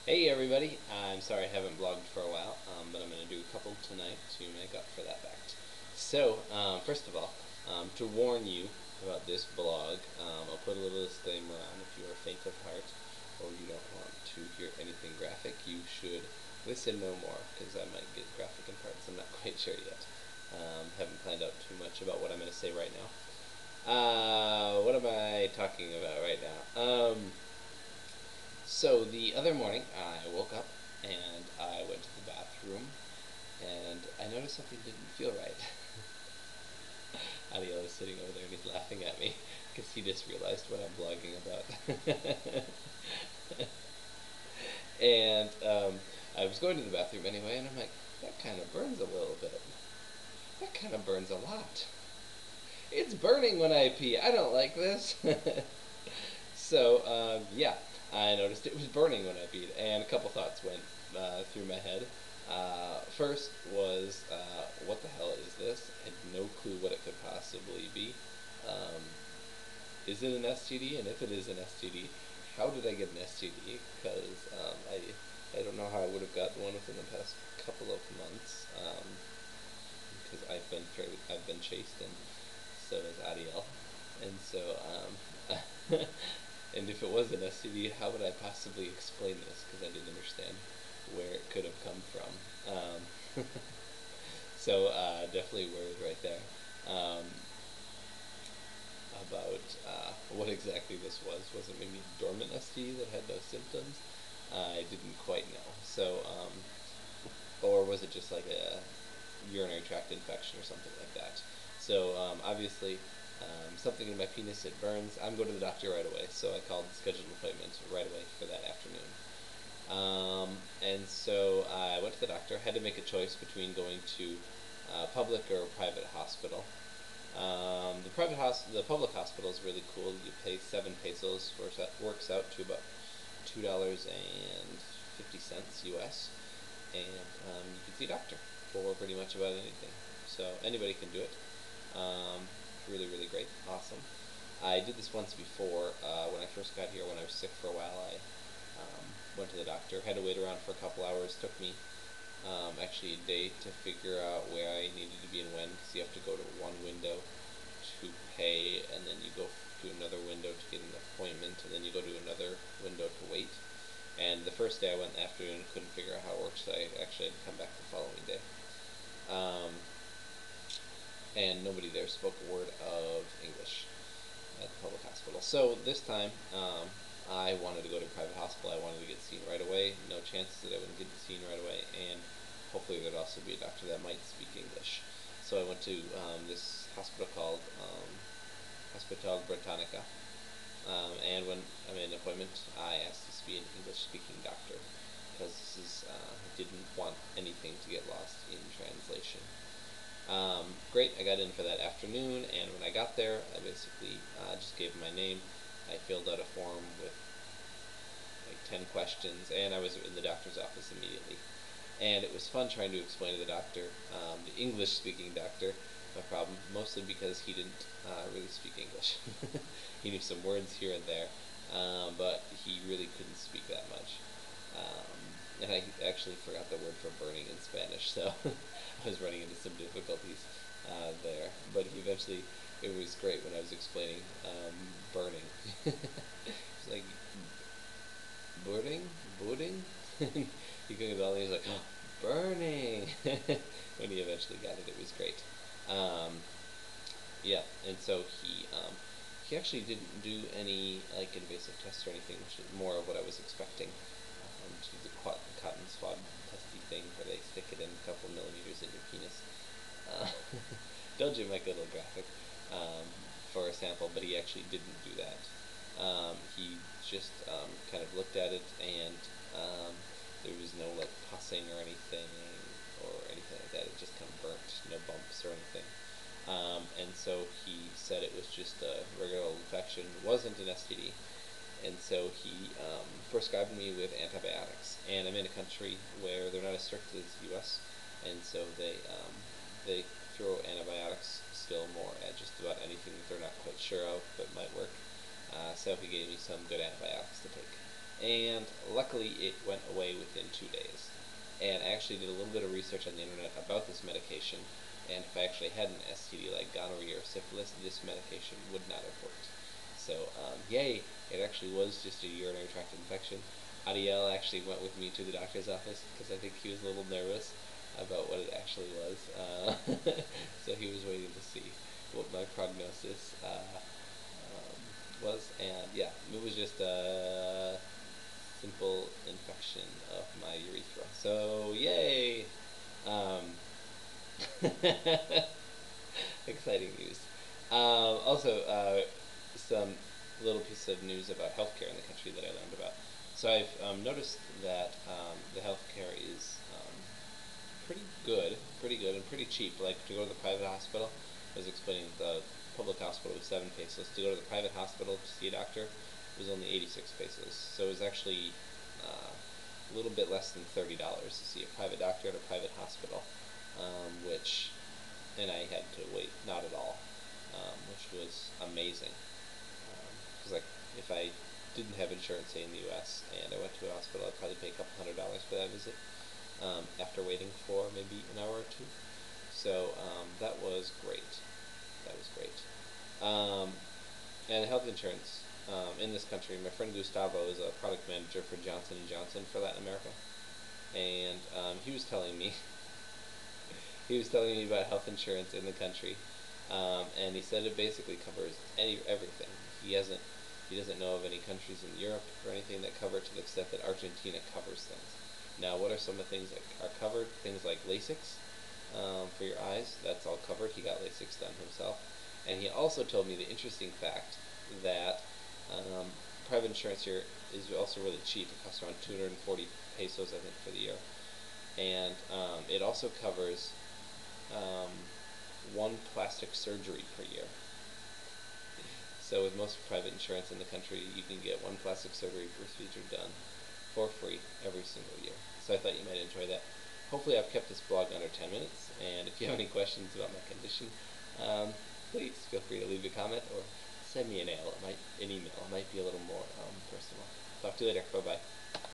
Hey everybody, I'm sorry I haven't blogged for a while, but I'm going to do a couple tonight to make up for that fact. So, first of all, to warn you about this blog, I'll put a little disclaimer on. If you are faint of heart or you don't want to hear anything graphic, you should listen no more, because I might get graphic in parts. I'm not quite sure yet. Haven't planned out too much about what I'm going to say right now. What am I talking about right now? So the other morning, I woke up and I went to the bathroom and I noticed something didn't feel right. Adiel is sitting over there and he's laughing at me because he just realized what I'm blogging about. And I was going to the bathroom anyway, and I'm like, that kind of burns a little bit. That kind of burns a lot. It's burning when I pee. I don't like this. So, yeah, I noticed it was burning when I peed, and a couple thoughts went through my head. First was, what the hell is this? I had no clue what it could possibly be. Um, is it an STD? And if it is an STD, how did I get an STD? Because I don't know how I would have gotten one within the past couple of months. Because I've been chased, and so is Adiel, and so and if it was an STD, how would I possibly explain this? Because I didn't understand where it could have come from. So definitely worried right there about what exactly this was. Was it maybe a dormant STD that had no symptoms? I didn't quite know. So, or was it just like a urinary tract infection or something like that? So obviously, something in my penis, it burns. I'm going to the doctor right away. So I called the scheduled appointment right away for that afternoon. And so I went to the doctor. Had to make a choice between going to public or private hospital. The public hospital is really cool. You pay 7 pesos, which works out to about $2.50 US, and you can see a doctor for pretty much about anything. So anybody can do it. Really, really great, awesome. I did this once before when I first got here. When I was sick for a while, I went to the doctor. Had to wait around for a couple hours. Took me actually a day to figure out where I needed to be and when, because you have to go to one window to pay, and then you go to another window to get an appointment, and then you go to another window to wait. And the first day I went in the afternoon, couldn't figure out how it worked, so I actually had to come back the following day. Um, and nobody there spoke a word of English at the public hospital. So this time, I wanted to go to a private hospital. I wanted to get seen right away. No chances that I wouldn't get seen right away, and hopefully there'd also be a doctor that might speak English. So I went to this hospital called Hospital Britannica, and when I made an appointment, I asked to be an English-speaking doctor, because I didn't want anything to get lost in translation. Great, I got in for that afternoon, and when I got there, I basically just gave him my name. I filled out a form with like 10 questions, and I was in the doctor's office immediately. And it was fun trying to explain to the doctor, the English-speaking doctor, my problem, mostly because he didn't really speak English. He knew some words here and there, but he really couldn't speak that much. And I actually forgot the word for burning in Spanish, so I was running into some difficulties there. But eventually, it was great when I was explaining burning. It's like, burning? Burning? He couldn't get all, he's like, oh, burning! When he eventually got it, it was great. Um, yeah, and so he actually didn't do any like invasive tests or anything, which is more of what I was expecting. To the cotton swab testy thing where they stick it in a couple millimeters in your penis. Uh, Told you might get a little graphic for a sample, but he actually didn't do that. He just kind of looked at it, and there was no like pussing or anything like that. It just kind of burnt, no bumps or anything. And so he said it was just a regular infection, wasn't an STD. And so he prescribed me with antibiotics. And I'm in a country where they're not as strict as the U.S., and so they throw antibiotics still more at just about anything that they're not quite sure of but might work. So he gave me some good antibiotics to take. And luckily, it went away within 2 days. And I actually did a little bit of research on the internet about this medication, and if I actually had an STD like gonorrhea or syphilis, this medication would not have worked. So, yay, it actually was just a urinary tract infection. Adiel actually went with me to the doctor's office because I think he was a little nervous about what it actually was. So he was waiting to see what my prognosis was, and yeah, it was just a simple infection of my urethra. So yay! Um, exciting news. Also, some little piece of news about healthcare in the country that I learned about. So I've noticed that the healthcare is pretty good, and pretty cheap. Like to go to the private hospital, I was explaining the public hospital was 7 pesos. To go to the private hospital to see a doctor was only 86 pesos. So it was actually a little bit less than $30 to see a private doctor at a private hospital, which, and I had to wait not at all, which was amazing. Because like if I didn't have insurance, say in the U.S., and I went to a hospital, I'd probably pay a couple $100 for that visit. After waiting for maybe an hour or two. So that was great. That was great. And health insurance in this country, my friend Gustavo is a product manager for Johnson & Johnson for Latin America. And he was telling me about health insurance in the country, and he said it basically covers everything. He doesn't know of any countries in Europe or anything that cover it to the extent that Argentina covers things. Now, what are some of the things that are covered? Things like LASIX for your eyes. That's all covered. He got LASIX done himself. And he also told me the interesting fact that private insurance here is also really cheap. It costs around 240 pesos, I think, for the year. And it also covers one plastic surgery per year. So with most private insurance in the country, you can get one plastic surgery procedure done for free every single year. So I thought you might enjoy that. Hopefully I've kept this blog under 10 minutes, and if you have any questions about my condition, please feel free to leave a comment or send me an email. It might be a little more personal. Talk to you later. Bye-bye.